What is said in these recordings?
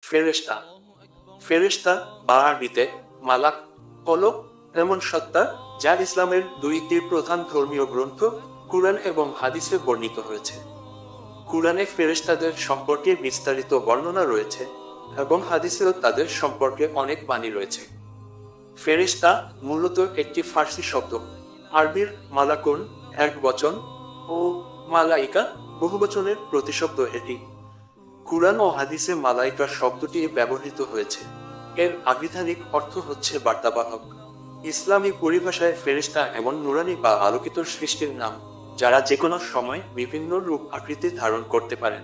ফেরেশতা। ফেরেশতা বা আরবিতে মালাক হলো এমন সত্তা যা ইসলামের দুইটি প্রধান ধর্মীয় গ্রন্থ কুরআন এবং হাদিসে বর্ণিত হয়েছে। কুরআনে ফেরেশতাদের সম্পর্কে বিস্তারিত বর্ণনা রয়েছে এবং হাদিসেও তাদের সম্পর্কে অনেক বাণী রয়েছে। ফেরেশতা মূলত একটি ফার্সি শব্দ। আরবির মালাকুন এক বচন ও মালাইকা বহুবচনের প্রতিশব্দ এটি। কুরআন ও হাদিসে মালাইকা শব্দটি ব্যবহৃত হয়েছে। এর আবিধানিক অর্থ হচ্ছে বার্তাবাহক। ইসলামী পরিভাষায় ফেরেশতা এমন নুরানি বা আলোকিত সৃষ্টির নাম যারা যে কোনো সময় বিভিন্ন রূপ আকৃতি ধারণ করতে পারেন।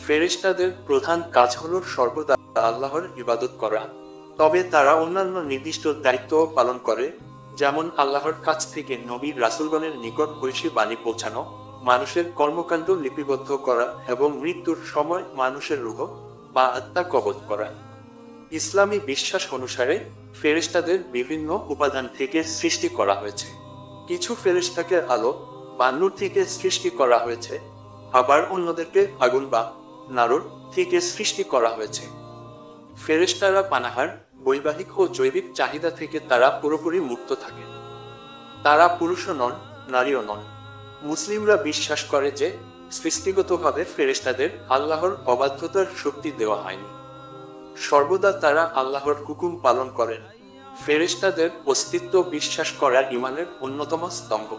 ফেরেশতাদের প্রধান কাজ হল সর্বদা আল্লাহর ইবাদত করা, তবে তারা অন্যান্য নির্দিষ্ট দায়িত্বও পালন করে, যেমন আল্লাহর কাছ থেকে নবী রাসূলগণের নিকট ঐশী বাণী পৌঁছানো, মানুষের কর্মকাণ্ড লিপিবদ্ধ করা এবং মৃত্যুর সময় মানুষের রূহ বা আত্মা কবজ করা। ইসলামী বিশ্বাস অনুসারে ফেরেশতাদের বিভিন্ন উপাদান থেকে সৃষ্টি করা হয়েছে। কিছু ফেরেশতাকে আলো বা নূর থেকে সৃষ্টি করা হয়েছে, আবার অন্যদেরকে আগুন বা নারদ থেকে সৃষ্টি করা হয়েছে। ফেরেশতারা পানাহার, বৈবাহিক ও জৈবিক চাহিদা থেকে তারা পুরোপুরি মুক্ত থাকে। তারা পুরুষও নন, নারীও নন। মুসলিমরা বিশ্বাস করে যে সৃষ্টিগতভাবে ফেরেশতাদের আল্লাহর অবাধ্যতার শক্তি দেওয়া হয়নি। সর্বদা তারা আল্লাহর হুকুম পালন করেন। ফেরেশতাদের অস্তিত্ব বিশ্বাস করা ঈমানের অন্যতম স্তম্ভ।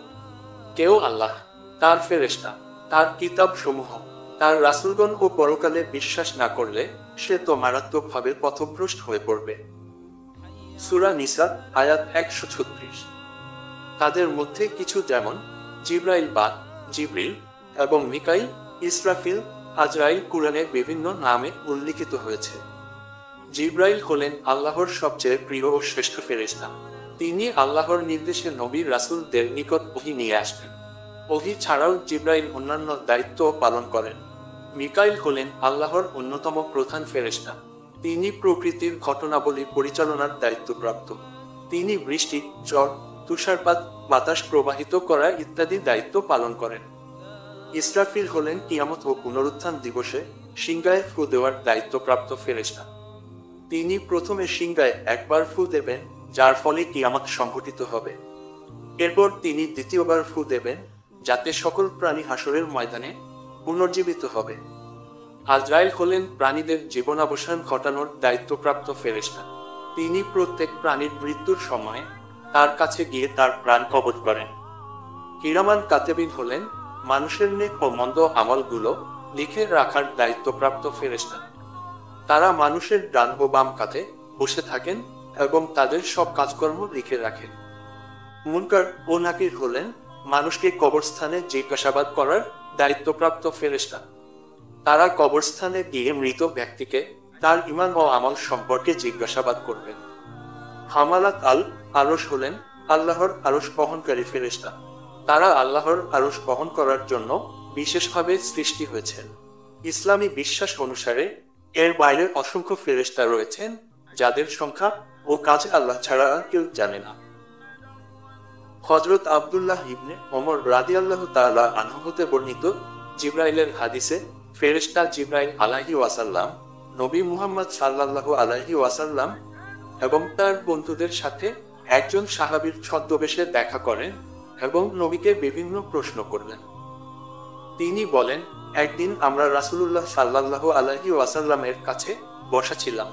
কেউ আল্লাহ, তার ফেরেশতা, তার কিতাব সমূহ, তার রাসূলগণ ও পরকালে বিশ্বাস না করলে সে তো মারাত্মকভাবে পথভ্রষ্ট হয়ে পড়বে। সূরা নিসা আয়াত 136। তাদের মধ্যে কিছু যেমন জিবরাইল বা জিবরিল এবং মিকাইল, ইসরাফিল, আজরাইল কুরআনে বিভিন্ন নামে উল্লিখিত হয়েছে। জিবরাইল হলেন আল্লাহর সবচেয়ে প্রিয় ও শ্রেষ্ঠ ফেরেশতা। তিনি আল্লাহর নির্দেশে নবী রাসূলদের নিকট ওহী নিয়ে আসেন। ওহী ছাড়াও জিবরাইল অন্যান্য দায়িত্ব পালন করেন। মিকাইল হলেন আল্লাহর অন্যতম প্রধান ফেরেশতা। তিনি প্রকৃতির ঘটনাবলী পরিচালনার দায়িত্বপ্রাপ্ত। তিনি বৃষ্টি, ঝড়, তুষারপাত, বাতাস প্রবাহিত করা ইত্যাদি দায়িত্ব পালন করেন। ইসরাফিল হলেন কিয়ামত ও পুনরুত্থান দিবসে সিংহায় ফু দেওয়ার দায়িত্বপ্রাপ্ত ফেরেশতা। তিনি প্রথমে সিংহায় একবার ফু দেবেন, যার ফলে কিয়ামত সংঘটিত হবে। এরপর তিনি দ্বিতীয়বার ফু দেবেন, যাতে সকল প্রাণী হাসরের ময়দানে পুনর্জীবিত হবে। আজরাইল হলেন প্রাণীদের জীবনাবসান ঘটানোর দায়িত্বপ্রাপ্ত ফেরেশতা। তিনি প্রত্যেক প্রাণীর মৃত্যুর সময় তার কাছে গিয়ে তার প্রাণ কবজ করেন। কিরামান কাতেবিন হলেন মানুষের নেক ও মন্দ আমলগুলো লিখে রাখার দায়িত্বপ্রাপ্ত ফেরেশতা। তারা মানুষের ডান ও বাম কাঁধে বসে থাকেন এবং তাদের সব কাজকর্ম লিখে রাখেন। মুনকার ও নাকির হলেন মানুষকে কবরস্থানে জিজ্ঞাসাবাদ করার দায়িত্বপ্রাপ্ত ফেরেশতা। তারা কবরস্থানে গিয়ে মৃত ব্যক্তিকে তার ঈমান ও আমল সম্পর্কে জিজ্ঞাসাবাদ করবেন। হামালাত আল আরশ হলেন আল্লাহর আরশ বহনকারী ফেরেশতা। তারা আল্লাহর আরশ বহন করার জন্য বিশেষভাবে সৃষ্টি হয়েছেন। ইসলামী বিশ্বাস অনুসারে এর বাইরে অসংখ্য ফেরেশতা রয়েছেন, যাদের সংখ্যা ও কাজ আল্লাহ ছাড়া আর কেউ জানে না। হযরত আব্দুল্লাহ ইবনে ওমর রাদিয়াল্লাহু তাআলা আনহু হতে বর্ণিত জিবরাইলের হাদিসে ফেরেশতা জিবরাইল আলাইহি ওয়াসাল্লাম নবী মুহাম্মদ সাল্লাল্লাহু আলাইহি ওয়াসাল্লাম এবং তার বন্ধুদের সাথে একজন সাহাবীর ছদ্মবেশে দেখা করেন এবং নবীকে বিভিন্ন প্রশ্ন করলেন। তিনি বলেন, একদিন আমরা রাসূলুল্লাহ সাল্লাল্লাহু আলাইহি ওয়াসাল্লামের কাছে বসা ছিলাম।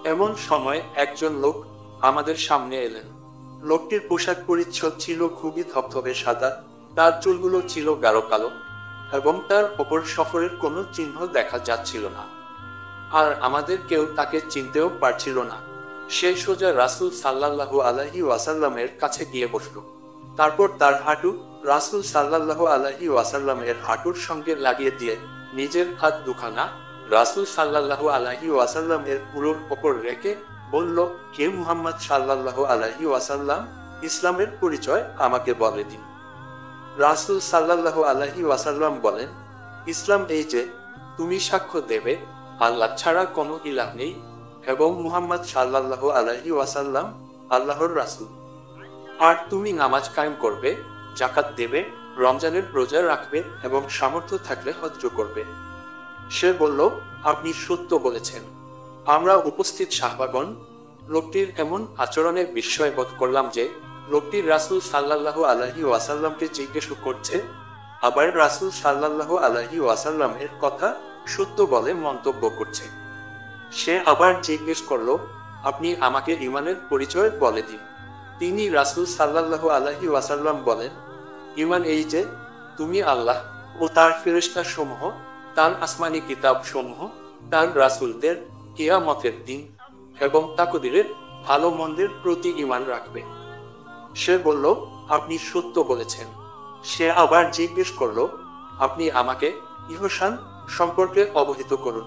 এমন সময় একজন লোক আমাদের সামনে এলেন। লোকটির পোশাক পরিচ্ছদ ছিল খুবই ধবধবে সাদা, তার চুলগুলো ছিল গাঢ় কালো এবং তার ওপর সফরের কোনো চিহ্ন দেখা যাচ্ছিল না। আর আমাদের কেউ তাকে চিনতেও পারছিল না। সে সোজা রাসূল সাল্লাল্লাহু আলাইহি ওয়াসাল্লামের কাছে গিয়ে বসল। তারপর তার হাঁটু রাসূল সাল্লাল্লাহু আলাইহি ওয়াসাল্লামের হাঁটুর সঙ্গে লাগিয়ে দিয়ে নিজের হাত দুখানা রাসূল সাল্লাল্লাহু আলাইহি ওয়াসাল্লামের পুরোর ওপর রেখে বলল, হে মুহাম্মদ সাল্লাল্লাহু আলাইহি ওয়াসাল্লাম, ইসলামের পরিচয় আমাকে বলে দিন। রাসূল সাল্লাল্লাহু আলাইহি ওয়াসাল্লাম বলেন, ইসলাম এই যে তুমি সাক্ষ্য দেবে আল্লাহ ছাড়া কোনো ইলাহ নেই এবং মুহাম্মদ সাল্লাল্লাহু আলাইহি ওয়াসাল্লাম আল্লাহর রাসূল। আর তুমি নামাজ কায়েম করবে, যাকাত দেবে, রমজানের রোজা রাখবে এবং সামর্থ্য থাকলে হজ্জ করবে। সে বলল, আপনি সত্য বলেছেন। আমরা উপস্থিত সাহাবাগণ লোকটির এমন আচরণে বিস্ময়বোধ করলাম যে লোকটি রাসূল সাল্লাল্লাহু আলাইহি ওয়াসাল্লামকে জিজ্ঞেস করছে, আবার রাসূল সাল্লাল্লাহু আলাইহি ওয়াসাল্লামের কথা সত্য বলে মন্তব্য করছে। সে আবার জিজ্ঞেস করল, আপনি আমাকে ঈমানের পরিচয় বলে দিন। তিনি রাসূল সাল্লাল্লাহু আলাইহি ওয়াসাল্লাম বলেন, ঈমান এই যে তুমি আল্লাহ ও তার ফেরেশতা সমূহ, তার আসমানি কিতাব সমূহ, তার রাসূলদের, কিয়ামতের দিন এবং তাকদীরের ভালো মন্দের প্রতি ঈমান রাখবে। সে বলল, আপনি সত্য বলেছেন। সে আবার জিজ্ঞেস করল, আপনি আমাকে ইহসান সম্পর্কে অবহিত করুন।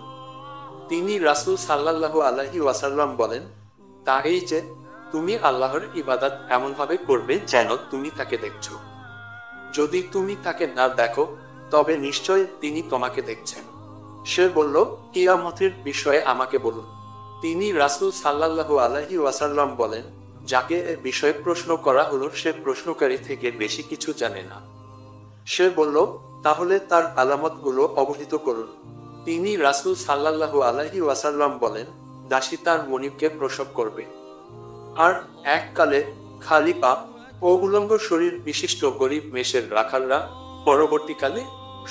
তিনি রাসূল সাল্লাল্লাহু আলাইহি ওয়াসাল্লাম বলেন, তা এই যে তুমি আল্লাহর ইবাদত এমনভাবে করবে যেন তুমি তাকে দেখছো। যদি তুমি তাকে না দেখো তবে নিশ্চয় তিনি তোমাকে দেখছেন। সে বলল, কিয়ামতের বিষয়ে আমাকে বলুন। তিনি রাসূল সাল্লাল্লাহু আলাইহি ওয়াসাল্লাম বলেন, যাকে এ বিষয়ে প্রশ্ন করা হলো সে প্রশ্নকারী থেকে বেশি কিছু জানে না। সে বলল, তাহলে তার আলামতগুলো অবহিত করুন। তিনি রাসূল সাল্লাল্লাহু আলাইহি ওয়াসাল্লাম বলেন, দাসী তার মনিবকে প্রসব করবে। আর এককালে খালি পা ও উলঙ্গ শরীর বিশিষ্ট গরিব মেষের রাখালরা পরবর্তীকালে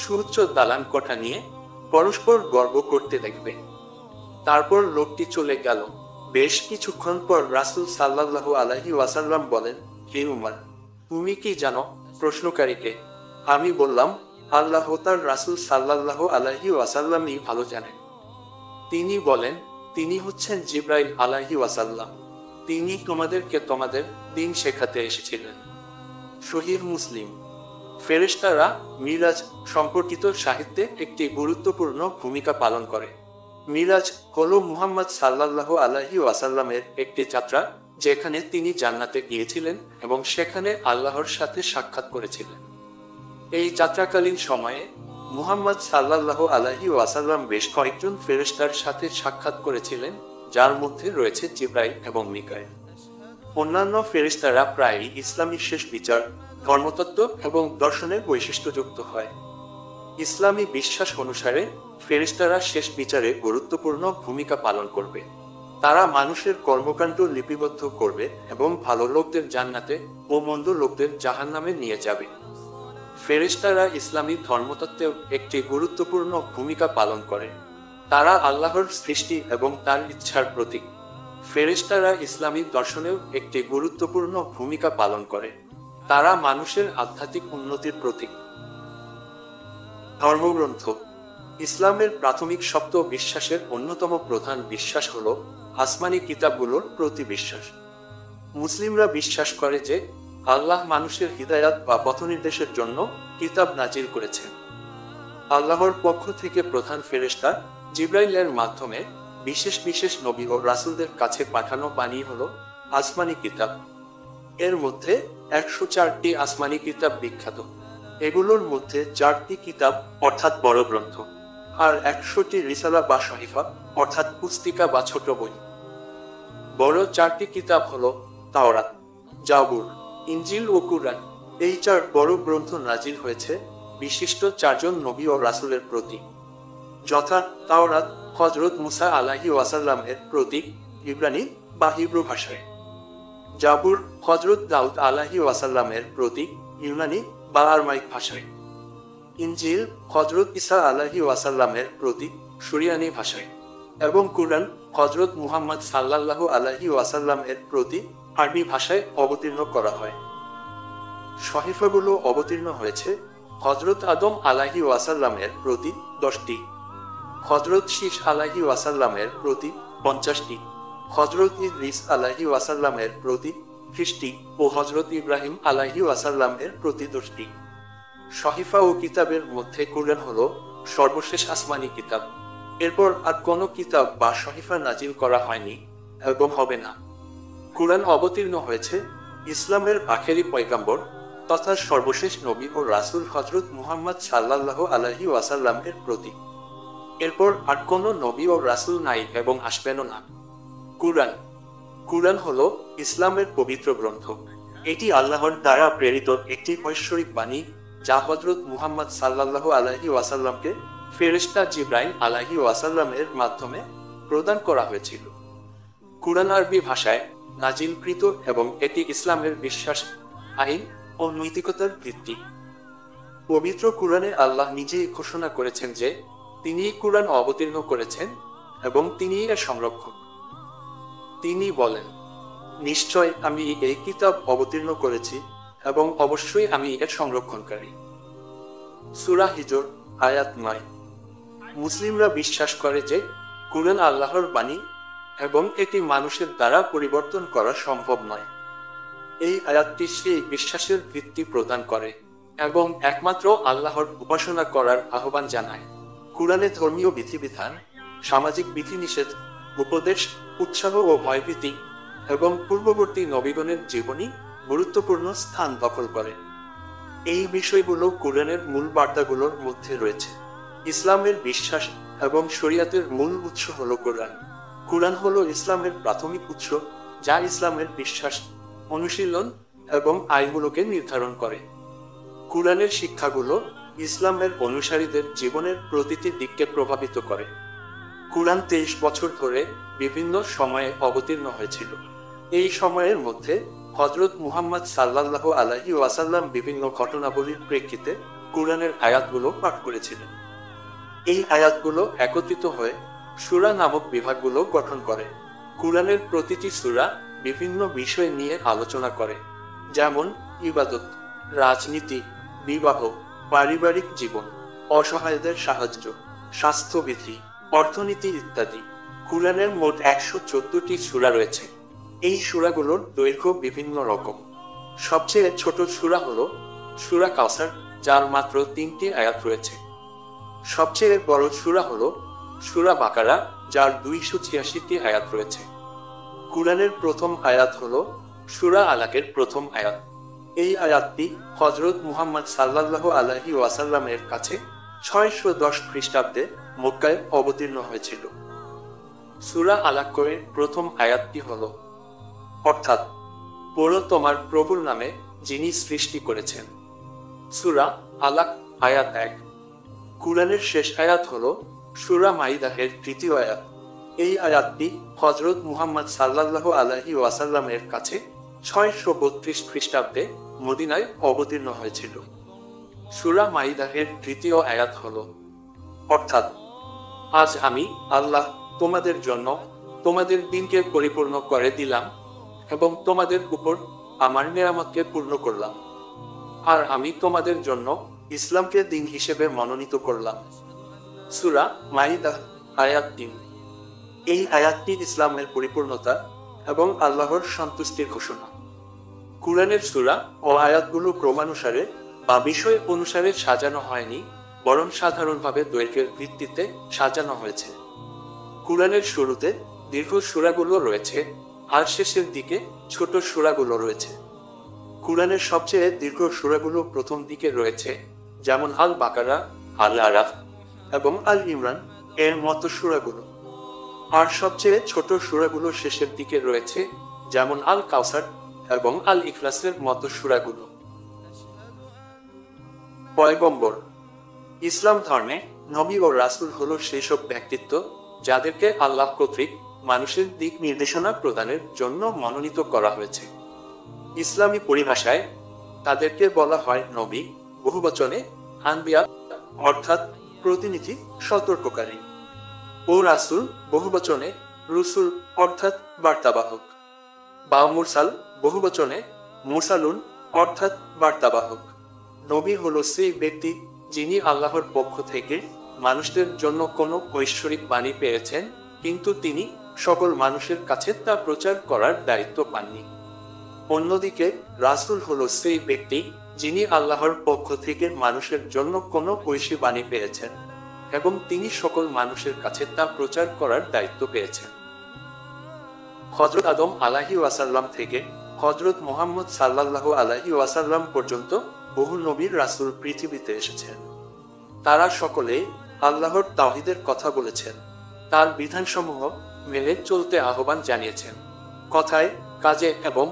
সুউচ্চ দালান কোঠা নিয়ে পরস্পর গর্ব করতে দেখবে। তারপর লোকটি চলে গেল। বেশ কিছুক্ষণ পর রাসূল সাল্লাল্লাহু আলাইহি ওয়াসাল্লাম বলেন, হে উমর, তুমি কি জানো প্রশ্নকারীকে? আমি বললাম, আল্লাহ ও তার রাসূল সাল্লাল্লাহু আলাইহি ওয়াসাল্লামই ভালো জানেন। তিনি বলেন, তিনি হচ্ছেন জিবরাইল আলাইহি ওয়াসাল্লাম। তিনি তোমাদেরকে তোমাদের দিন শেখাতে এসেছিলেন। সহিহ মুসলিম। ফেরেশতারা মিরাজ সম্পর্কিত সাহিত্যে একটি গুরুত্বপূর্ণ ভূমিকা পালন করে। মিরাজ হলো মুহাম্মদ সাল্লাল্লাহু আলাইহি ওয়াসাল্লামের একটি যাত্রা, যেখানে তিনি জান্নাতে গিয়েছিলেন এবং সেখানে আল্লাহর সাথে সাক্ষাৎ করেছিলেন। এই যাত্রাকালীন সময়ে মুহাম্মদ সাল্লাল্লাহু আলাইহি ওয়াসাল্লাম বেশ কয়েকজন ফেরেশতার সাথে সাক্ষাৎ করেছিলেন, যার মধ্যে রয়েছে জিবরাইল এবং মিকাইল। অন্যান্য ফেরেশতারা প্রায়ই ইসলামী শেষ বিচার, ধর্মতত্ত্ব এবং দর্শনের বৈশিষ্ট্যযুক্ত হয়। ইসলামী বিশ্বাস অনুসারে ফেরেশতারা শেষ বিচারে গুরুত্বপূর্ণ ভূমিকা পালন করবে। তারা মানুষের কর্মকাণ্ড লিপিবদ্ধ করবে এবং ভালো লোকদের জান্নাতে ও মন্দ লোকদের জাহান্নামে নিয়ে যাবে। ফেরেশতারা ইসলামী ধর্মতত্ত্বেও একটি গুরুত্বপূর্ণ ভূমিকা পালন করে। তারা আল্লাহর সৃষ্টি এবং তার ইচ্ছার প্রতীক। ফেরেশতারা ইসলামী দর্শনেও একটি গুরুত্বপূর্ণ ভূমিকা পালন করে। তারা মানুষের আধ্যাত্মিক উন্নতির প্রতীক। ধর্মগ্রন্থ। ইসলামের প্রাথমিক সপ্ত বিশ্বাসের অন্যতম প্রধান বিশ্বাস হল আসমানি কিতাবগুলোর প্রতি বিশ্বাস। মুসলিমরা বিশ্বাস করে যে আল্লাহ মানুষের হিদায়াত বা পথনির্দেশের জন্য কিতাব নাজিল করেছেন। আল্লাহর পক্ষ থেকে প্রধান ফেরেশতা জিবরাইলের মাধ্যমে বিশেষ বিশেষ নবী ও রাসূলদের কাছে পাঠানো বাণী হল আসমানি কিতাব। এর মধ্যে 104টি আসমানি কিতাব বিখ্যাত। এগুলোর মধ্যে 4টি কিতাব অর্থাৎ বড় গ্রন্থ, আর 100টি রিসালা বা সহিফা অর্থাৎ পুস্তিকা বা ছোট বই। বড় 4টি কিতাব হল তাওরাত, জাবুর, ইনজিল ও কুরআন। এই 4 বড় গ্রন্থ নাজিল হয়েছে বিশিষ্ট 4 জন নবী ও রাসূলের প্রতি, যথা তাওরাত হযরত মুসা আলাইহি ওয়াসাল্লাম এর প্রতীক ইব্রানি বা হিব্রু ভাষায়, জাবুর হযরত দাউদ আলাইহি ওয়াসাল্লাম এর প্রতীক ইউনানি বা আরমাইক ভাষায়, ইনজিল হযরত ঈসা আলাইহি ওয়াসাল্লাম এর প্রতীক সুরিয়ানি ভাষায় এবং কুরআন হযরত মুহাম্মদ সাল্লাল্লাহু আলাইহি ওয়াসাল্লাম এর প্রতীক আরবি ভাষায় অবতীর্ণ করা হয়। সহিফাগুলো অবতীর্ণ হয়েছে হযরত আদম আলাইহি ওয়াসাল্লাম এর প্রতি 10টি, হযরত শীশ আলাইহি ওয়াসাল্লাম এর প্রতি 50টি, হযরত ইদ্রিস আলাইহি ওয়াসাল্লাম এর প্রতি 30টি ও হযরত ইব্রাহিম আলাইহি ওয়াসাল্লাম এর প্রতি 10টি। সহিফা ও কিতাবের মধ্যে কুরআন হলো সর্বশেষ আসমানি কিতাব। এরপর আর কোনো কিতাব বা সহিফা নাজিল করা হয়নি এবং হবে না। কুরআন অবতীর্ণ হয়েছে ইসলামের আখেরি পয়গাম্বর তথা সর্বশেষ নবী ও রাসূল হযরত মুহাম্মদ সাল্লাল্লাহু আলাইহি ওয়াসাল্লাম এর প্রতি। এরপর আর কোনো নবী ও রাসূল নাই এবং আসবেনও না। কুরআন। কুরআন হলো ইসলামের পবিত্র গ্রন্থ। এটি আল্লাহর দ্বারা প্রেরিত একটি ঐশ্বরিক বাণী, যা হযরত মুহাম্মদ সাল্লাল্লাহু আলাইহি ওয়াসাল্লামকে ফেরেশতা জিবরাইল আলাইহি ওয়াসাল্লামের মাধ্যমে প্রদান করা হয়েছিল। কুরআন আরবি ভাষায় নাজিলকৃত এবং এটি ইসলামের বিশ্বাস, আইন ও নৈতিকতার ভিত্তি। পবিত্র কুরআনে আল্লাহ নিজেই ঘোষণা করেছেন যে তিনিই কুরআন অবতীর্ণ করেছেন এবং তিনিই এর সংরক্ষক। তিনি বলেন, নিশ্চয় আমি এই কিতাব অবতীর্ণ করেছি এবং অবশ্যই আমি এর সংরক্ষণকারী। সূরা হিজর আয়াত 9। মুসলিমরা বিশ্বাস করে যে কুরআন আল্লাহর বাণী এবং এটি মানুষের দ্বারা পরিবর্তন করা সম্ভব নয়। এই আয়াতটি সেই বিশ্বাসের ভিত্তি প্রদান করে এবং একমাত্র আল্লাহর উপাসনা করার আহ্বান জানায়। কুরআনে ধর্মীয় বিধিবিধান, সামাজিক বিধিনিষেধ, উপদেশ, উৎসাহ ও ভয়ভীতি এবং পূর্ববর্তী নবীগণের জীবনী গুরুত্বপূর্ণ স্থান দখল করে। এই বিষয়গুলো কুরআনের মূল বার্তাগুলোর মধ্যে রয়েছে। ইসলামের বিশ্বাস এবং শরিয়াতের মূল উৎস হল কোরআন। কুরআন হলো ইসলামের প্রাথমিক উৎস, যা ইসলামের বিশ্বাস, অনুশীলন এবং আইনগুলোকে নির্ধারণ করে। কুরআনের শিক্ষাগুলো ইসলামের অনুসারীদের জীবনের প্রতিটি দিককে প্রভাবিত করে। কুরআন 23 বছর ধরে বিভিন্ন সময়ে অবতীর্ণ হয়েছিল। এই সময়ের মধ্যে হযরত মুহাম্মদ সাল্লাল্লাহু আলাইহি ওয়াসাল্লাম বিভিন্ন ঘটনাবলীর প্রেক্ষিতে কুরআনের আয়াতগুলো পাঠ করেছিলেন। এই আয়াতগুলো একত্রিত হয়ে সূরা নামক বিভাগগুলো গঠন করে। কুরআনের প্রতিটি সূরা বিভিন্ন বিষয় নিয়ে আলোচনা করে, যেমন ইবাদত, রাজনীতি, বিবাহ, পারিবারিক জীবন, অসহায়দের সাহায্য, স্বাস্থ্যবিধি, অর্থনীতি ইত্যাদি। কুরআনের মোট 114টি সূরা রয়েছে। এই সূরাগুলোর দৈর্ঘ্য বিভিন্ন রকম। সবচেয়ে ছোট সূরা হলো সূরা কাউসার, যার মাত্র 3টি আয়াত রয়েছে। সবচেয়ে বড় সূরা হলো সূরা বাকারা, যার 286টি আয়াত রয়েছে। কুরআনের প্রথম আয়াত হলো সূরা আলাকের প্রথম আয়াত। এই আয়াতটি হযরত মুহাম্মদ সাল্লাল্লাহু আলাইহি ওয়াসাল্লামের কাছে 610 খ্রিস্টাব্দে মক্কায় অবতীর্ণ হয়েছিল। সূরা আলাকের প্রথম আয়াতটি হলো, অর্থাৎ পড়ো তোমার প্রভুর নামে যিনি সৃষ্টি করেছেন। সূরা আলাক আয়াত 1। কুরআনের শেষ আয়াত হলো সূরা মাইদাহের তৃতীয় আয়াত। এই আয়াতটি হযরত মুহাম্মদ সাল্লাল্লাহু আলাইহি ওয়াসাল্লামের কাছে 632 খ্রিস্টাব্দে মদিনায় অবতীর্ণ হয়েছিল। সূরা মাইদাহের তৃতীয় আয়াত হলো, অর্থাৎ আজ আমি আল্লাহ তোমাদের জন্য তোমাদের দিনকে পরিপূর্ণ করে দিলাম এবং তোমাদের উপর আমার নিয়ামতকে পূর্ণ করলাম, আর আমি তোমাদের জন্য ইসলামকে দিন হিসেবে মনোনীত করলাম। সূরা মাইদা আয়াত 3। এই আয়াতটি ইসলামের পরিপূর্ণতা এবং আল্লাহর সন্তুষ্টির ঘোষণা। কুরআনের সূরা ও আয়াতগুলো ক্রমানুসারে বা বিষয় অনুসারে সাজানো হয়নি, বরং সাধারণভাবে দৈর্ঘ্যের ভিত্তিতে সাজানো হয়েছে। কুরআনের শুরুতে দীর্ঘ সূরাগুলো রয়েছে আর শেষের দিকে ছোট সূরাগুলো রয়েছে। কুরআনের সবচেয়ে দীর্ঘ সূরাগুলো প্রথম দিকে রয়েছে, যেমন আল বাকারা, আল আরাফ এবং আল ইমরান এর মতো সূরাগুলো। আর সবচেয়ে ছোট সূরাগুলো শেষের দিকে রয়েছে, যেমন আল কাউসার এবং আল ইখলাসের মতো সূরাগুলো। পয়গম্বর। ইসলাম ধর্মে নবী ও রাসূল হলো সেই সব ব্যক্তিত্ব যাদেরকে আল্লাহ কর্তৃক মানুষের দিক নির্দেশনা প্রদানের জন্য মনোনীত করা হয়েছে। ইসলামী পরিভাষায় তাদেরকে বলা হয় নবী, বহুবচনে আনবিয়া অর্থাৎ প্রতিনিধি, সতর্ককারী, ও রাসূল, বহুবচনে রুসুল অর্থাৎ বার্তাবাহক, বা মুরসাল, বহুবচনে মুরসালুন অর্থাৎ বার্তাবাহক। নবী হলো সেই ব্যক্তি যিনি আল্লাহর পক্ষ থেকে মানুষদের জন্য কোনো ঐশ্বরিক বাণী পেয়েছেন, কিন্তু তিনি সকল মানুষের কাছে তা প্রচার করার দায়িত্ব পাননি। অন্যদিকে রাসূল হলো সেই ব্যক্তি যিনি আল্লাহর পক্ষ থেকে মানুষের জন্য কোনো ঐশী বাণী পেয়েছেন এবং তিনি সকল মানুষের কাছে তা প্রচার করার দায়িত্ব পেয়েছেন। হযরত আদম আলাইহি ওয়াসাল্লাম থেকে হযরত মুহাম্মদ সাল্লাল্লাহু আলাইহি ওয়াসাল্লাম পর্যন্ত বহু নবীর রাসূল পৃথিবীতে এসেছেন। তারা সকলেই আল্লাহর তাওহীদের কথা বলেছেন, তার বিধানসমূহ মেনে চলতে আহ্বান জানিয়েছেন। কথায়, কাজে এবং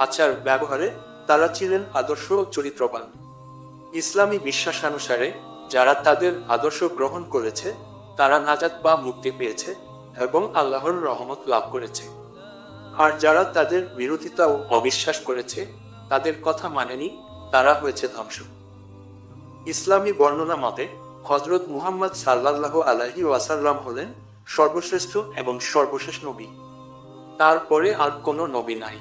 আচার ব্যবহারে তারা ছিলেন আদর্শ ও চরিত্রবান। ইসলামী বিশ্বাসানুসারে যারা তাদের আদর্শ গ্রহণ করেছে তারা নাজাত বা মুক্তি পেয়েছে এবং আল্লাহর রহমত লাভ করেছে। আর যারা তাদের বিরোধিতা ও অবিশ্বাস করেছে, তাদের কথা মানেনি, তারা হয়েছে ধ্বংস। ইসলামী বর্ণনা মতে হযরত মুহাম্মদ সাল্লাল্লাহু আলাইহি ওয়াসাল্লাম হলেন সর্বশ্রেষ্ঠ এবং সর্বশেষ নবী। তারপরে আর কোনো নবী নাই,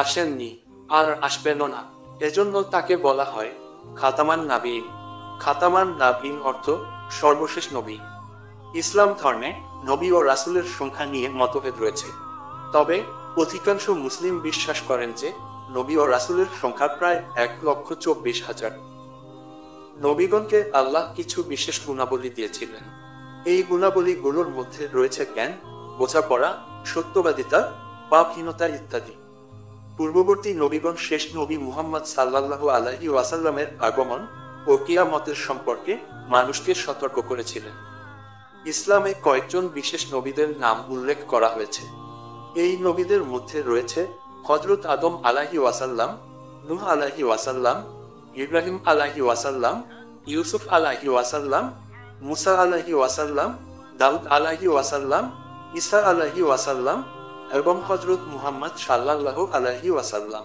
আসেননি, আর আসবেনও না। এজন্য তাকে বলা হয় খাতামান নাবিয়িন। খাতামান নাবিয়িন অর্থ সর্বশেষ নবী। ইসলাম ধর্মে নবী ও রাসূলের সংখ্যা নিয়ে মতভেদ রয়েছে, তবে অধিকাংশ মুসলিম বিশ্বাস করেন যে নবী ও রাসূলের সংখ্যা প্রায় 1,24,000। নবীগণকে আল্লাহ কিছু বিশেষ গুণাবলী দিয়েছিলেন। এই গুণাবলীগুলোর মধ্যে রয়েছে জ্ঞান, বোঝাপড়া, সত্যবাদিতা, পাপহীনতা ইত্যাদি। পূর্ববর্তী নবীগণ শেষ নবী মুহাম্মদ সাল্লাল্লাহু আলাইহি ওয়াসাল্লামের আগমন ও কিয়ামতের সম্পর্কে মানুষকে সতর্ক করেছিলেন। ইসলামে কয়েকজন বিশেষ নবীদের নাম উল্লেখ করা হয়েছে। এই নবীদের মধ্যে রয়েছে হযরত আদম আলাইহি ওয়াসাল্লাম, নূহ আলাইহি ওয়াসাল্লাম, ইব্রাহিম আলাইহি ওয়াসাল্লাম, ইউসুফ আলাইহি ওয়াসাল্লাম, মুসা আলাইহি ওয়াসাল্লাম, দাউদ আলাইহি ওয়াসাল্লাম, ঈসা আলাইহি ওয়াসাল্লাম এবং হযরত মুহাম্মদ সাল্লাল্লাহু আলাইহি ওয়াসাল্লাম।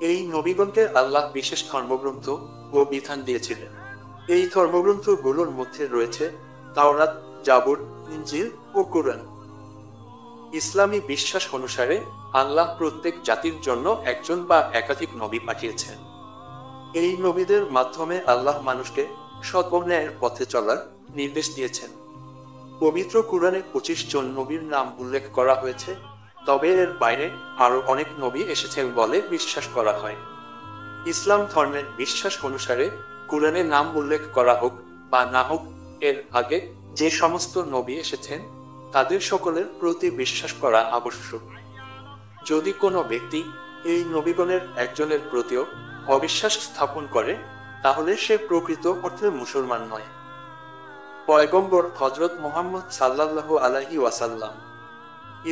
এই নবীগণকে আল্লাহ বিশেষ ধর্মগ্রন্থ ও বিধান দিয়েছিলেন। এই ধর্মগ্রন্থগুলোর মধ্যে রয়েছে তাওরাত, জাবুর, ইনজিল ও কুরআন। ইসলামী বিশ্বাস অনুসারে আল্লাহ প্রত্যেক জাতির জন্য একজন বা একাধিক নবী পাঠিয়েছেন। এই নবীদের মাধ্যমে আল্লাহ মানুষকে সৎ ও ন্যায়ের পথে চলার নির্দেশ দিয়েছেন। পবিত্র কুরআনে 25 জন নবীর নাম উল্লেখ করা হয়েছে, তবে এর বাইরে আরো অনেক নবী এসেছেন বলে বিশ্বাস করা হয়। ইসলাম ধর্মের বিশ্বাস অনুসারে কুরআনে নাম উল্লেখ করা হোক বা না হোক, এর আগে যে সমস্ত নবী এসেছেন তাদের সকলের প্রতি বিশ্বাস করা আবশ্যক। যদি কোনো ব্যক্তি এই নবীগণের একজনের প্রতিও অবিশ্বাস স্থাপন করে, তাহলে সে প্রকৃত অর্থে মুসলমান নয়। পয়গম্বর হযরত মুহাম্মদ সাল্লাল্লাহু আলাইহি ওয়াসাল্লাম।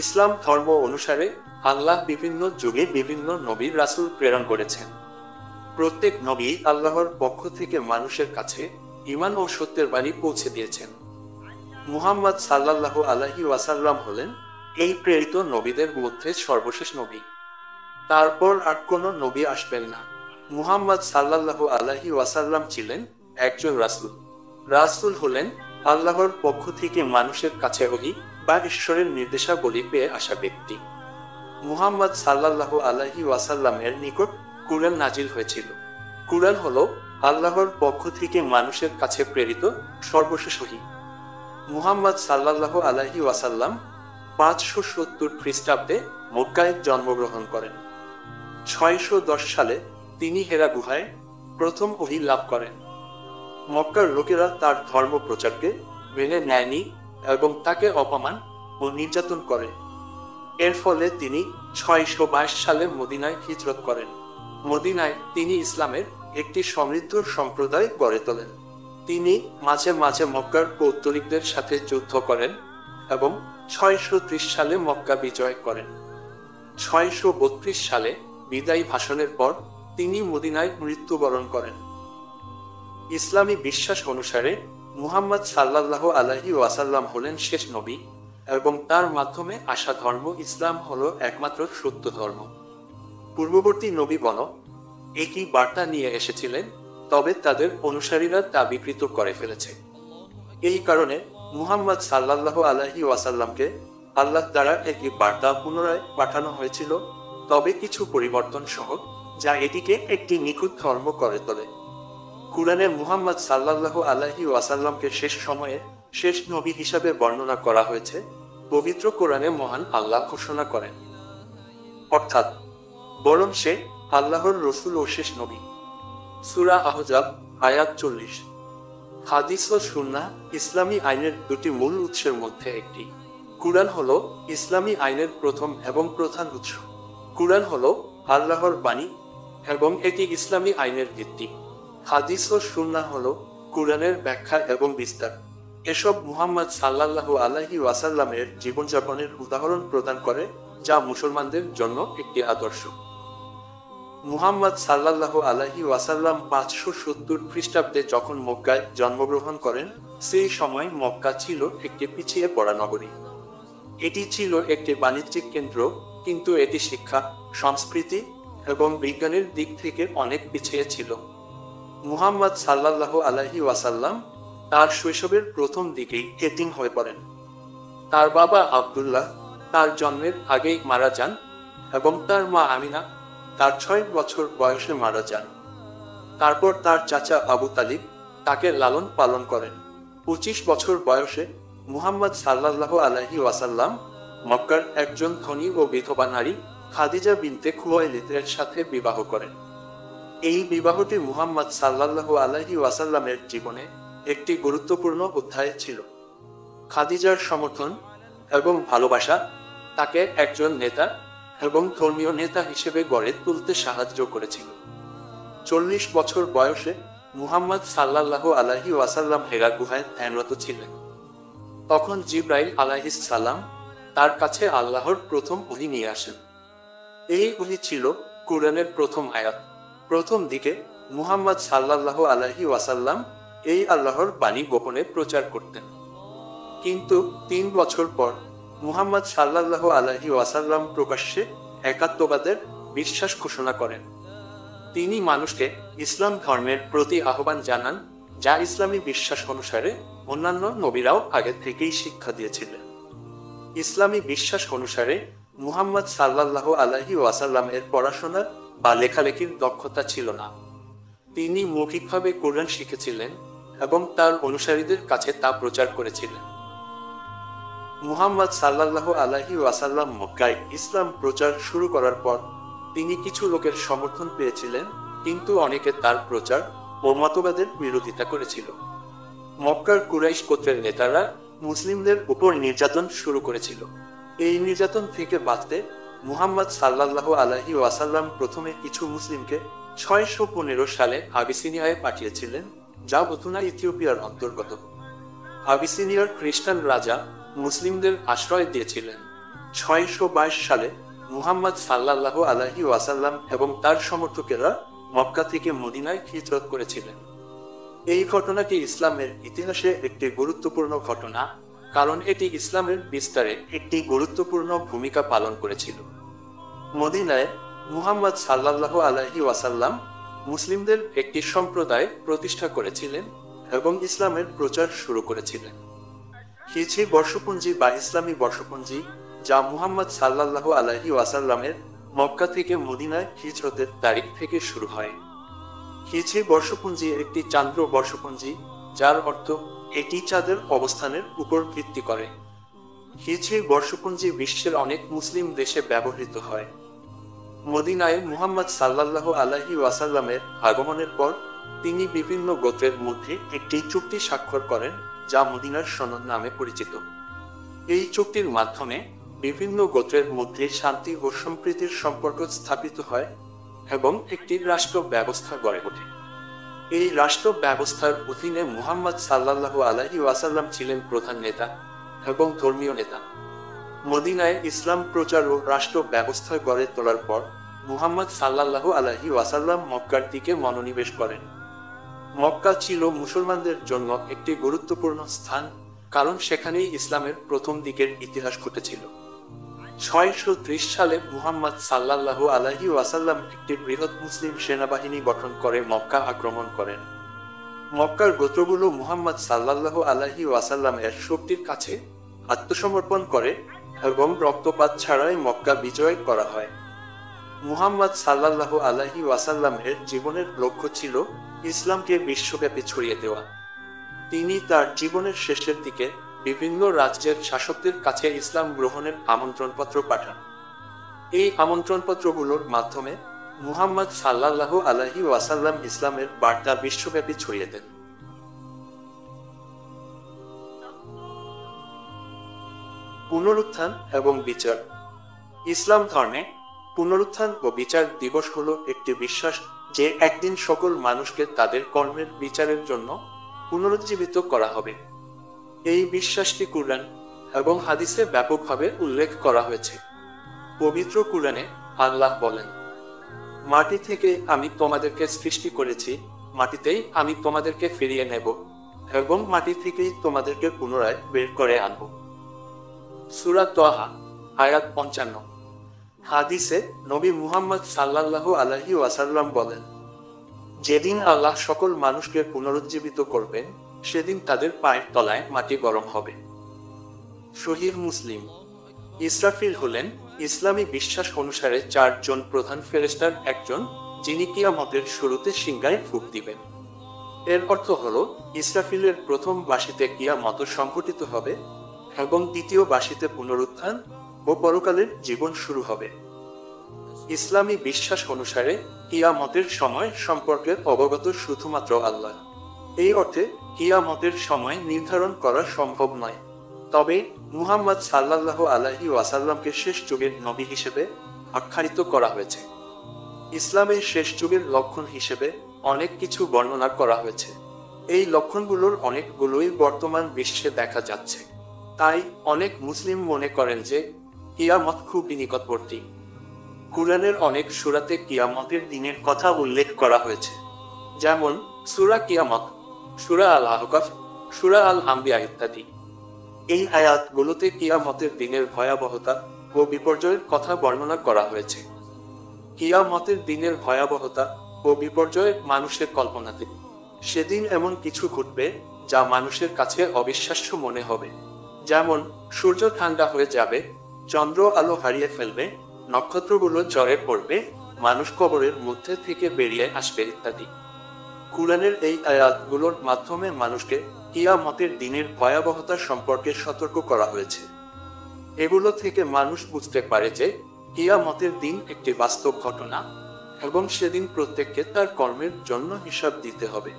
ইসলাম ধর্ম অনুসারে আল্লাহ বিভিন্ন যুগে বিভিন্ন নবী রাসূল প্রেরণ করেছেন। প্রত্যেক নবী আল্লাহর পক্ষ থেকে মানুষের কাছে ঈমান ও সত্যের বাণী পৌঁছে দিয়েছেন। মুহাম্মদ সাল্লাল্লাহু আলাইহি ওয়াসাল্লাম হলেন এই প্রেরিত নবীদের মধ্যে সর্বশেষ নবী। তারপর আর কোনো নবী আসবেন না। মুহাম্মদ সাল্লাল্লাহু আলাইহি ওয়াসাল্লাম ছিলেন একজন রাসূল। রাসূল হলেন আল্লাহর পক্ষ থেকে মানুষের কাছে ওহী বা ঈশ্বরের নির্দেশাবলী পেয়ে আসা ব্যক্তি। মুহাম্মদ সাল্লাল্লাহু আলাইহি ওয়াসাল্লামের নিকট কুরআন নাজিল হয়েছিল। কুরআন হলো আল্লাহর পক্ষ থেকে মানুষের কাছে প্রেরিত সর্বশেষ ওহী। মুহাম্মদ সাল্লাল্লাহু আলাইহি ওয়াসাল্লাম 570 খ্রিস্টাব্দে মক্কায় জন্মগ্রহণ করেন। 610 সালে তিনি হেরা গুহায় প্রথম ওহী লাভ করেন। মক্কার লোকেরা তার ধর্ম প্রচারকে মেনে নেয়নি এবং তাকে অপমান ও নির্যাতন করে। এর ফলে তিনি 622 সালে মদিনায় হিজরত করেন। মদিনায় তিনি ইসলামের একটি সমৃদ্ধ সম্প্রদায় গড়ে তোলেন। তিনি মাঝে মাঝে মক্কার পৌত্তলিকদের সাথে যুদ্ধ করেন এবং 630 সালে মক্কা বিজয় করেন। 632 সালে বিদায়ী ভাষণের পর তিনি মদিনায় মৃত্যুবরণ করেন। ইসলামী বিশ্বাস অনুসারে মুহাম্মদ সাল্লাল্লাহু আলাইহি ওয়াসাল্লাম হলেন শেষ নবী এবং তার মাধ্যমে আসা ধর্ম ইসলাম হলো একমাত্র সত্য ধর্ম। পূর্ববর্তী নবীগণ একই বার্তা নিয়ে এসেছিলেন, তবে তাদের অনুসারীরা তা বিকৃত করে ফেলেছে। এই কারণে মুহাম্মদ সাল্লাল্লাহু আলাইহি ওয়াসাল্লামকে আল্লাহ দ্বারা একই বার্তা পুনরায় পাঠানো হয়েছিল, তবে কিছু পরিবর্তন সহ, যা এটিকে একটি নিখুঁত ধর্ম করে তোলে। কুরআনে মুহাম্মদ সাল্লাল্লাহু আলাইহি ওয়াসাল্লামকে শেষ সময়ে শেষ নবী হিসাবে বর্ণনা করা হয়েছে। পবিত্র কোরআনে মহান আল্লাহ ঘোষণা করেন, অর্থাৎ বরং সে আল্লাহর রসুল ও শেষ নবী। সূরা আহজাব আয়াত 40। হাদিস ও সুন্নাহ ইসলামী আইনের দুটি মূল উৎসের মধ্যে একটি। কুরআন হলো ইসলামী আইনের প্রথম এবং প্রধান উৎস। কুরআন হলো আল্লাহর বাণী এবং এটি ইসলামী আইনের ভিত্তি। হাদিস ও সুন্নাহ হলো কুরআনের ব্যাখ্যা এবং বিস্তার। এসব মুহাম্মদ সাল্লাল্লাহু আলাইহি ওয়াসাল্লামের জীবনযাপনের উদাহরণ প্রদান করে, যা মুসলমানদের জন্য একটি আদর্শ। মুহাম্মদ সাল্লাল্লাহু আলাইহি ওয়াসাল্লাম 570 খ্রিস্টাব্দে যখন মক্কায় জন্মগ্রহণ করেন, সেই সময় মক্কা ছিল একটি পিছিয়ে পড়া নগরী। এটি ছিল একটি বাণিজ্যিক কেন্দ্র, কিন্তু এটি শিক্ষা, সংস্কৃতি এবং বিজ্ঞানের দিক থেকে অনেক পিছিয়ে ছিল। মুহাম্মদ সাল্লাল্লাহু আলাইহি ওয়াসাল্লাম তার শৈশবের প্রথম দিকেই এতিম হয়ে পড়েন। তার বাবা আব্দুল্লাহ তার জন্মের আগেই মারা যান এবং তার মা আমিনা তার 6 বছর বয়সে মারা যান। তারপর তার চাচা আবু তালিব তাকে লালন পালন করেন। 25 বছর বয়সে মুহাম্মদ সাল্লাল্লাহু আলাইহি ওয়াসাল্লাম মক্কার একজন ধনী ও বিধবা নারী খাদিজা বিনতে খুয়াইলিদের সাথে বিবাহ করেন। এই বিবাহটি মুহাম্মদ সাল্লাল্লাহু আলাইহি ওয়াসাল্লামের জীবনে একটি গুরুত্বপূর্ণ অধ্যায় ছিল। খাদিজার সমর্থন এবং ভালোবাসা তাকে একজন নেতা এবং ধর্মীয় নেতা হিসেবে গড়ে তুলতে সাহায্য করেছিল। 40 বছর বয়সে মুহাম্মদ সাল্লাল্লাহু আলাইহি ওয়াসাল্লাম হেরা গুহায় ধ্যানরত ছিলেন। তখন জিবরাইল আলাইহিস সালাম তার কাছে আল্লাহর প্রথম ওহী নিয়ে আসেন। এই ওহী ছিল কুরআনের প্রথম আয়াত। প্রথম দিকে মুহাম্মদ সাল্লাল্লাহু আলাইহি ওয়াসাল্লাম এই আল্লাহর বাণী গোপনে প্রচার করতেন। কিন্তু 3 বছর পর মুহাম্মদ সাল্লাল্লাহু আলাইহি ওয়াসাল্লাম প্রকাশ্যে একাত্মবাদের বিশ্বাস ঘোষণা করেন। তিনি মানুষকে ইসলাম ধর্মের প্রতি আহ্বান জানান, যা ইসলামী বিশ্বাস অনুসারে অন্যান্য নবীরাও আগে থেকেই শিক্ষা দিয়েছিলেন। ইসলামী বিশ্বাস অনুসারে মুহাম্মদ সাল্লাল্লাহু আলাইহি ওয়াসাল্লামের পড়াশোনা বা লেখালেখির দক্ষতা ছিল না। তিনি মৌখিকভাবে কোরআন শিখেছিলেন এবং তার অনুসারীদের কাছে তা প্রচার করেছিলেন। মুহাম্মদ সাল্লাল্লাহু আলাইহি ওয়াসাল্লাম মক্কায় ইসলাম প্রচার শুরু করার পর তিনি কিছু লোকের সমর্থন পেয়েছিলেন, কিন্তু অনেকে তার প্রচার ও মতবাদের বিরোধিতা করেছিল। মক্কার কুরাইশ গোত্রের নেতারা মুসলিমদের উপর নির্যাতন শুরু করেছিল। এই নির্যাতন থেকে বাঁচতে মুহাম্মদ সাল্লাল্লাহু আলাইহি ওয়াসাল্লাম প্রথমে কিছু মুসলিমকে 615 সালে আবিসিনিয়ায় পাঠিয়েছিলেন, যা বর্তমানে ইথিওপিয়ার অন্তর্গত। আবিসিনিয়ার খ্রিস্টান রাজা মুসলিমদের আশ্রয় দিয়েছিলেন। 622 সালে মুহাম্মদ সাল্লাল্লাহু আলাইহি ওয়াসাল্লাম এবং তার সমর্থকেরা মক্কা থেকে মদিনায় হিজরত করেছিলেন। এই ঘটনাটি ইসলামের ইতিহাসে একটি গুরুত্বপূর্ণ ঘটনা, কারণ এটি ইসলামের বিস্তারে একটি গুরুত্বপূর্ণ ভূমিকা পালন করেছিল। মদিনায় মুহাম্মদ সাল্লাল্লাহু আলাইহি ওয়াসাল্লাম মুসলিমদের একটি সম্প্রদায় প্রতিষ্ঠা করেছিলেন এবং ইসলামের প্রচার শুরু করেছিলেন। হিজরি বর্ষপঞ্জি বা ইসলামী বর্ষপঞ্জি, যা মুহাম্মদ সাল্লাল্লাহু আলাইহি ওয়াসাল্লামের মক্কা থেকে মদিনায় হিজরতের তারিখ থেকে শুরু হয়। হিজরি বর্ষপঞ্জি একটি চান্দ্র বর্ষপঞ্জি, যার অর্থ এটি চাঁদের অবস্থানের উপর ভিত্তি করে। হিজরি বর্ষপঞ্জি বিশ্বের অনেক মুসলিম দেশে ব্যবহৃত হয়। মদিনায় মুহাম্মদ সাল্লাল্লাহু আলাইহি ওয়াসাল্লামের আগমনের পর তিনি বিভিন্ন গোত্রের মধ্যে একটি চুক্তি স্বাক্ষর করেন, যা মদিনার সনদ নামে পরিচিত। এই চুক্তির মাধ্যমে বিভিন্ন গোত্রের মধ্যে শান্তি ও সম্প্রীতির সম্পর্ক স্থাপিত হয় এবং একটি রাষ্ট্র ব্যবস্থা গড়ে ওঠে। এই রাষ্ট্র ব্যবস্থার অধীনে মুহাম্মদ সাল্লাল্লাহু আলাইহি ওয়াসাল্লাম ছিলেন প্রধান নেতা এবং ধর্মীয় নেতা। মদিনায় ইসলাম প্রচার ও রাষ্ট্র ব্যবস্থা গড়ে তোলার পর মুহাম্মদ সাল্লাল্লাহু আলাইহি ওয়াসাল্লাম মক্কার দিকে মনোনিবেশ করেন। মক্কা ছিল মুসলমানদের জন্য একটি গুরুত্বপূর্ণ স্থান, কারণ সেখানেই ইসলামের প্রথম দিকের ইতিহাস ঘটেছিল। 630 সালে মুহাম্মদ সাল্লাল্লাহু আলাইহি ওয়াসাল্লাম একটি বৃহৎ মুসলিম সেনাবাহিনী গঠন করে মক্কা আক্রমণ করেন। মক্কার গোত্রগুলো মুহাম্মদ সাল্লাল্লাহু আলাইহি ওয়াসাল্লাম এর শক্তির কাছে আত্মসমর্পণ করে এবং রক্তপাত ছাড়াই মক্কা বিজয় করা হয়। মুহাম্মদ সাল্লাল্লাহু আলাইহি ওয়াসাল্লাম এর জীবনের লক্ষ্য ছিল ইসলামকে বিশ্বব্যাপী ছড়িয়ে দেওয়া। তিনি তার জীবনের শেষের দিকে বিভিন্ন রাজ্যের শাসকদের কাছে ইসলাম গ্রহণের আমন্ত্রণপত্র পাঠান। এই আমন্ত্রণপত্রগুলোর মাধ্যমে মুহাম্মদ সাল্লাল্লাহু আলাইহি ওয়াসাল্লাম ইসলামের বার্তা বিশ্বব্যাপী ছড়িয়ে দেন। পুনরুত্থান এবং বিচার। ইসলাম ধর্মে পুনরুত্থান ও বিচার দিবস হলো একটি বিশ্বাস যে একদিন সকল মানুষকে তাদের কর্মের বিচারের জন্য পুনরুজ্জীবিত করা হবে। এই বিশ্বাসটি কুরআন এবং হাদিসে ব্যাপকভাবে উল্লেখ করা হয়েছে। পবিত্র কুরআনে আল্লাহ বলেন, মাটি থেকে আমি তোমাদেরকে সৃষ্টি করেছি, মাটিতেই আমি তোমাদেরকে ফিরিয়ে নেব এবং মাটি থেকেই তোমাদেরকে পুনরায় বের করে আনব। সূরা তাহা আয়াত ৫৫। হাদিসে নবী মুহাম্মদ সাল্লাল্লাহু আলাইহি ওয়াসাল্লাম বলেন, যেদিন আল্লাহ সকল মানুষকে পুনরুজ্জীবিত করবেন সেদিন তাদের পায়ের তলায় মাটি গরম হবে। সহিহ মুসলিম। ইসরাফিল হলেন ইসলামী বিশ্বাস অনুসারে ৪ জন প্রধান ফেরেশতার একজন, যিনি কিয়ামতের শুরুতে সিংহায় ফুঁক দিবেন। এর অর্থ হলো ইসরাফিলের প্রথম বাঁশিতে কিয়ামত সংঘটিত হবে এবং দ্বিতীয় বাঁশিতে পুনরুত্থান ও পরকালের জীবন শুরু হবে। ইসলামী বিশ্বাস অনুসারে কিয়ামতের সময় সম্পর্কে অবগত শুধুমাত্র আল্লাহ। এই অর্থে কিয়ামতের সময় নির্ধারণ করা সম্ভব নয়। তবে মুহাম্মদ সাল্লাল্লাহু আলাইহি ওয়াসাল্লামকে শেষ যুগের নবী হিসেবে আখ্যায়িত করা হয়েছে। ইসলামের শেষ যুগের লক্ষণ হিসেবে অনেক কিছু বর্ণনা করা হয়েছে। এই লক্ষণগুলোর অনেকগুলোই বর্তমান বিশ্বে দেখা যাচ্ছে। তাই অনেক মুসলিম মনে করেন যে কিয়ামত খুবই নিকটবর্তী। কুরআনের অনেক সূরাতে কিয়ামতের দিনের কথা উল্লেখ করা হয়েছে, যেমন সূরা কিয়ামত, সূরা আল আহকাফ, সূরা আল আম্বিয়া ইত্যাদি। এই আয়াতগুলোতে কিয়ামতের দিনের ভয়াবহতা ও বিপর্যয়ের কথা বর্ণনা করা হয়েছে। কিয়ামতের দিনের ভয়াবহতা ও বিপর্যয় মানুষের কল্পনাতে। সেদিন এমন কিছু ঘটবে যা মানুষের কাছে অবিশ্বাস্য মনে হবে, যেমন সূর্য ঠান্ডা হয়ে যাবে, চন্দ্র আলো হারিয়ে ফেলবে, নক্ষত্রগুলো ঝরে পড়বে, মানুষ কবরের মধ্যে থেকে বেরিয়ে আসবে ইত্যাদি। কুরআনের এই আয়াতগুলোর মাধ্যমে মানুষকে কিয়ামতের দিনের ভয়াবহতা সম্পর্কে সতর্ক করা হয়েছে। এগুলো থেকে মানুষ বুঝতে পারে যে কিয়ামতের দিন একটি বাস্তব ঘটনা এবং সেদিন প্রত্যেককে তার কর্মের জন্য হিসাব দিতে হবে।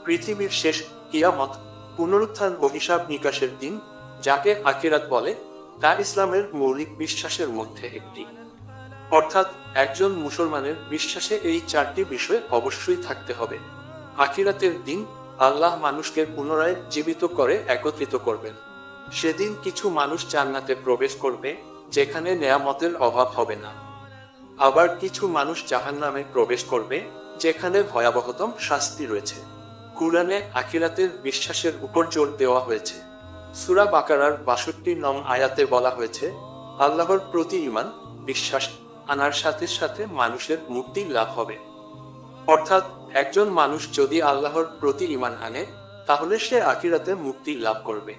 পৃথিবীর শেষ কিয়ামত, পুনরুত্থান ও হিসাব নিকাশের দিন, যাকে আখিরাত বলে, তা ইসলামের মৌলিক বিশ্বাসের মধ্যে একটি। অর্থাৎ একজন মুসলমানের বিশ্বাসে এই 4টি বিষয় অবশ্যই থাকতে হবে। আখিরাতের দিন আল্লাহ মানুষকে পুনরায় জীবিত করে একত্রিত করবেন। সেদিন কিছু মানুষ জান্নাতে প্রবেশ করবে, যেখানে নেয়ামতের অভাব হবে না। আবার কিছু মানুষ জাহান্নামে প্রবেশ করবে, যেখানে ভয়াবহতম শাস্তি রয়েছে। কুরআনে আখিরাতের বিশ্বাসের উপর জোর দেওয়া হয়েছে। সূরা বাকারার ৬২ নং আয়াতে বলা হয়েছে, আল্লাহর প্রতি ঈমান বিশ্বাস আনার সাথে সাথে মানুষের মুক্তি লাভ হবে। অর্থাৎ একজন মানুষ যদি আল্লাহর প্রতি ঈমান আনে, তাহলে সে আখিরাতে মুক্তি লাভ করবে।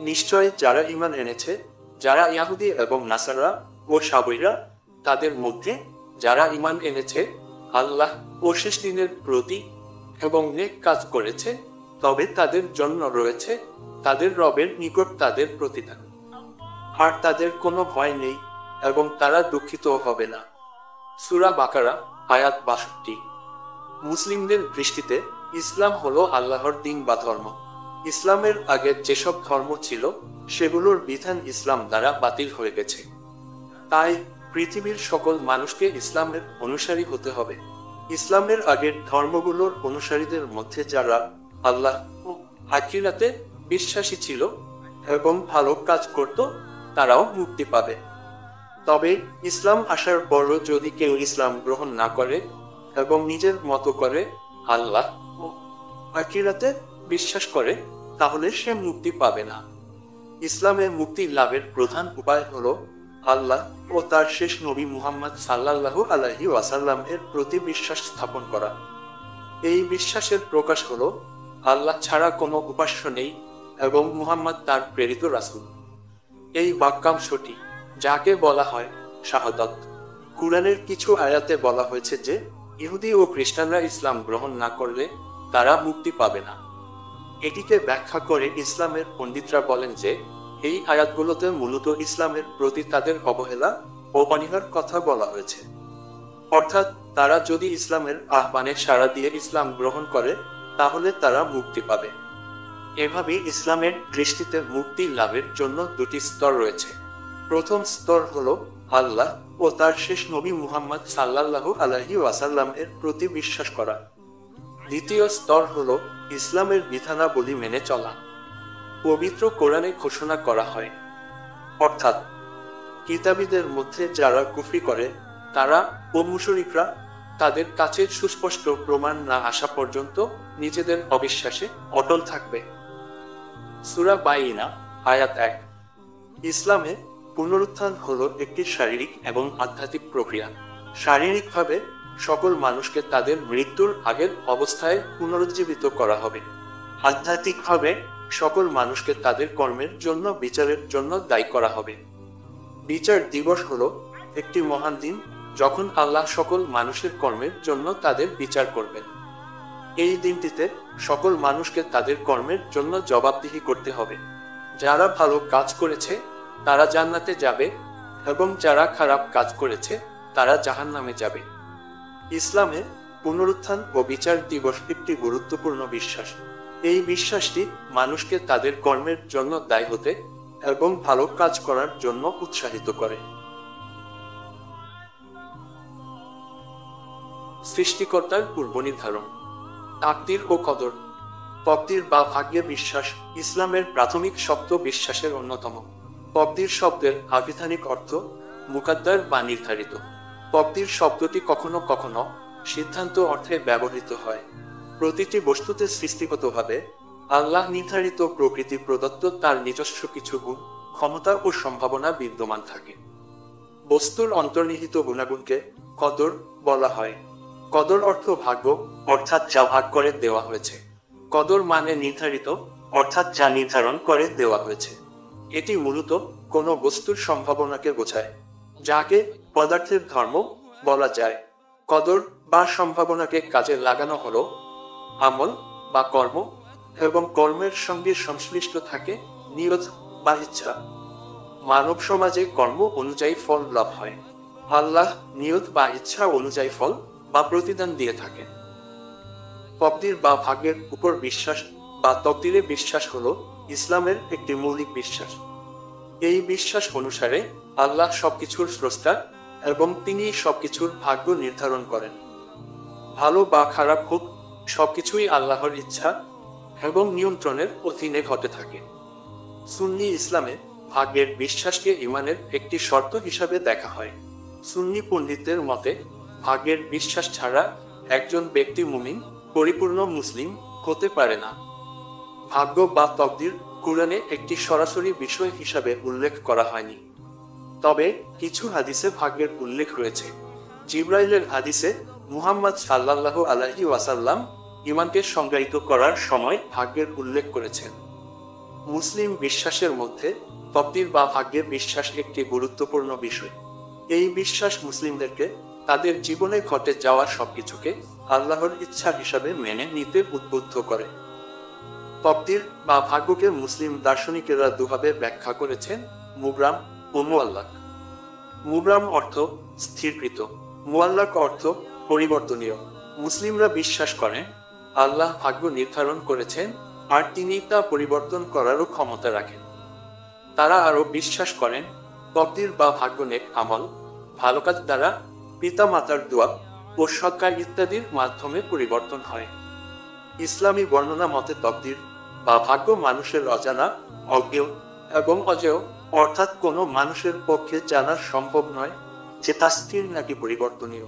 নিশ্চয় যারা ঈমান এনেছে, যারা ইহুদি এবং নাসারা ও সাবঈরা, তাদের মধ্যে যারা ঈমান এনেছে আল্লাহ ও শেষ দিনের প্রতি এবং নেক কাজ করেছে, তবে তাদের জন্য রয়েছে তাদের রবের নিকট তাদের প্রতিদান, আর তাদের কোনো ভয় নেই এবং তারা দুঃখিত হবে না। সূরা বাকারা আয়াত ৬২। মুসলিমদের দৃষ্টিতে ইসলাম হলো আল্লাহর দ্বীন বা ধর্ম। ইসলামের আগে যেসব ধর্ম ছিল সেগুলোর বিধান ইসলাম দ্বারা বাতিল হয়ে গেছে। তাই পৃথিবীর সকল মানুষকে ইসলামের অনুসারী হতে হবে। ইসলামের আগের ধর্মগুলোর অনুসারীদের মধ্যে যারা আল্লাহ ও আখিরাতে বিশ্বাসী ছিল এবং ভালো কাজ করত, তারাও মুক্তি পাবে। তবে ইসলাম আসার পরও যদি কেউ ইসলাম গ্রহণ না করে এবং নিজের মতো করে আল্লাহ ও আখিরাতে বিশ্বাস করে, তাহলে সে মুক্তি পাবে না। ইসলামে মুক্তি লাভের প্রধান উপায় হলো আল্লাহ ও তার শেষ নবী মুহাম্মদ সাল্লাল্লাহু আলাইহি ওয়াসাল্লাম এর প্রতি বিশ্বাস স্থাপন করা। এই বিশ্বাসের প্রকাশ হলো আল্লাহ ছাড়া কোনো উপাস্য নেই এবং মুহাম্মদ তার প্রেরিত রাসূল। এই বাক্যাংশটি, যাকে বলা হয় শাহাদাত, কুরআনের কিছু আয়াতে বলা হয়েছে যে ইহুদি ও খ্রিস্টানরা ইসলাম গ্রহণ না করলে তারা মুক্তি পাবে না। এটিকে ব্যাখ্যা করে ইসলামের পণ্ডিতরা বলেন যে এই আয়াতগুলোতে মূলত ইসলামের প্রতি তাদের অবহেলা ও অনীহার কথা বলা হয়েছে। অর্থাৎ তারা যদি ইসলামের আহ্বানে সাড়া দিয়ে ইসলাম গ্রহণ করে, তাহলে তারা মুক্তি পাবে। এভাবে ইসলামের দৃষ্টিতে মুক্তি লাভের জন্য 2টি স্তর রয়েছে। প্রথম স্তর হলো আল্লাহ ও তার শেষ নবী মুহাম্মদ সাল্লাল্লাহু আলাইহি ওয়াসাল্লাম এর প্রতি বিশ্বাস করা। দ্বিতীয় স্তর হলো ইসলামের বিধানাবলী মেনে চলা। পবিত্র কোরআনে ঘোষণা করা হয়, অর্থাৎ কিতাবীদের মধ্যে যারা কুফরি করে তারা ও মুশরিকরা তাদের কাছে সুস্পষ্ট প্রমাণ না আসা পর্যন্ত নিজেদের অবিশ্বাসে অটল থাকবে। সূরা বাইনা, আয়াত 1। ইসলামে পুনরুত্থান হলো একটি শারীরিক এবং আধ্যাত্মিক প্রক্রিয়া। শারীরিকভাবে সকল মানুষকে তাদের মৃত্যুর আগের অবস্থায় পুনরুজ্জীবিত করা হবে। আধ্যাত্মিকভাবে সকল মানুষকে তাদের কর্মের জন্য বিচারের জন্য দায়ী করা হবে। বিচার দিবস হলো একটি মহান দিন যখন আল্লাহ সকল মানুষের কর্মের জন্য তাদের বিচার করবেন। এই দিনটিতে সকল মানুষকে তাদের কর্মের জন্য জবাবদিহি করতে হবে। যারা ভালো কাজ করেছে তারা জান্নাতে যাবে এবং যারা খারাপ কাজ করেছে তারা জাহান্নামে যাবে। ইসলামে পুনরুত্থান ও বিচার দিবস একটি গুরুত্বপূর্ণ বিশ্বাস। এই বিশ্বাসটি মানুষকে তাদের কর্মের জন্য দায়ী হতে এবং ভালো কাজ করার জন্য উৎসাহিত করে। সৃষ্টিকর্তার পূর্বনির্ধারণ, তাকদীর ও কদর। তকদির বা ভাগ্যে বিশ্বাস ইসলামের প্রাথমিক শব্দ বিশ্বাসের অন্যতম। তকদির শব্দের আবিধানিক অর্থ মুকাদ্দার বা নির্ধারিত। তকদির শব্দটি কখনো কখনো সিদ্ধান্ত অর্থে ব্যবহৃত হয়। প্রতিটি বস্তুতে সৃষ্টিগতভাবে আল্লাহ নির্ধারিত প্রকৃতি প্রদত্ত তার নিজস্ব কিছু গুণ, ক্ষমতা ও সম্ভাবনা বিদ্যমান থাকে। বস্তুর অন্তর্নিহিত গুণাগুণকে কদর বলা হয়। কদর অর্থ ভাগ্য, অর্থাৎ যা ভাগ করে দেওয়া হয়েছে। কদর মানে নির্ধারিত, অর্থাৎ যা নির্ধারণ করে দেওয়া হয়েছে। এটি মূলত কোনো বস্তুর সম্ভাবনাকে বোঝায়, যাকে পদার্থের ধর্ম বলা যায়। কদর বা সম্ভাবনাকে কাজে লাগানো হলো আমল বা কর্ম, এবং কর্মের সঙ্গে সংশ্লিষ্ট থাকে নিয়ত বা ইচ্ছা। মানব সমাজে কর্ম অনুযায়ী ফল লাভ হয়। আল্লাহ নিয়ত বা ইচ্ছা অনুযায়ী ফল বা প্রতিদান দিয়ে থাকেন। তকদির বা ভাগ্যের উপর বিশ্বাস বা তকদিরে বিশ্বাস হলো ইসলামের একটি মৌলিক বিশ্বাস। এই বিশ্বাস অনুসারে আল্লাহ সবকিছুর স্রষ্টা এবং তিনি সবকিছুর ভাগ্য নির্ধারণ করেন। ভালো বা খারাপ হোক, সবকিছুই আল্লাহর ইচ্ছা এবং নিয়ন্ত্রণের অধীনে ঘটে থাকে। সুন্নি ইসলামে ভাগ্যের বিশ্বাসকে ঈমানের একটি শর্ত হিসাবে দেখা হয়। সুন্নি পণ্ডিতদের মতে ভাগ্যের বিশ্বাস ছাড়া একজন ব্যক্তি মুমিন, পরিপূর্ণ মুসলিম হতে পারে না। ভাগ্য বা তকদির কুরআনে একটি সরাসরি বিষয় হিসাবে উল্লেখ করা হয়নি, তবে কিছু হাদিসে ভাগ্যের উল্লেখ রয়েছে। জিবরাইলের হাদিসে মুহাম্মদ সাল্লাল্লাহু আলাইহি ওয়াসাল্লাম ঈমানকে সংজ্ঞায়িত করার সময় ভাগ্যের উল্লেখ করেছেন। মুসলিম বিশ্বাসের মধ্যে তকদির বা ভাগ্যের বিশ্বাস একটি গুরুত্বপূর্ণ বিষয়। এই বিশ্বাস মুসলিমদেরকে তাদের জীবনে ঘটে যাওয়া সবকিছুকে আল্লাহর ইচ্ছা হিসাবে মেনে নিতে উদ্বুদ্ধ করে। তকদির বা ভাগ্যকে মুসলিম দার্শনিকেরা দুভাবে ব্যাখ্যা করেছেন, মুবরাম ও মুআল্লাক। মুবরাম অর্থ স্থিরকৃত, মুআল্লাক অর্থ পরিবর্তনীয়। মুসলিমরা বিশ্বাস করেন আল্লাহ ভাগ্য নির্ধারণ করেছেন আর তিনি তা পরিবর্তন করারও ক্ষমতা রাখেন। তারা আরও বিশ্বাস করেন তকদির বা ভাগ্য নেক আমল, ভালো কাজ দ্বারা, পিতা মাতার দোয়া ও সৎকার ইত্যাদির মাধ্যমে পরিবর্তন হয়। ইসলামী বর্ণনা মতে তকদির বা ভাগ্য মানুষের অজানা, অজ্ঞেয় এবং অজেয়, অর্থাৎ কোনো মানুষের পক্ষে জানা সম্ভব নয় যে তা স্থির নাকি পরিবর্তনীয়।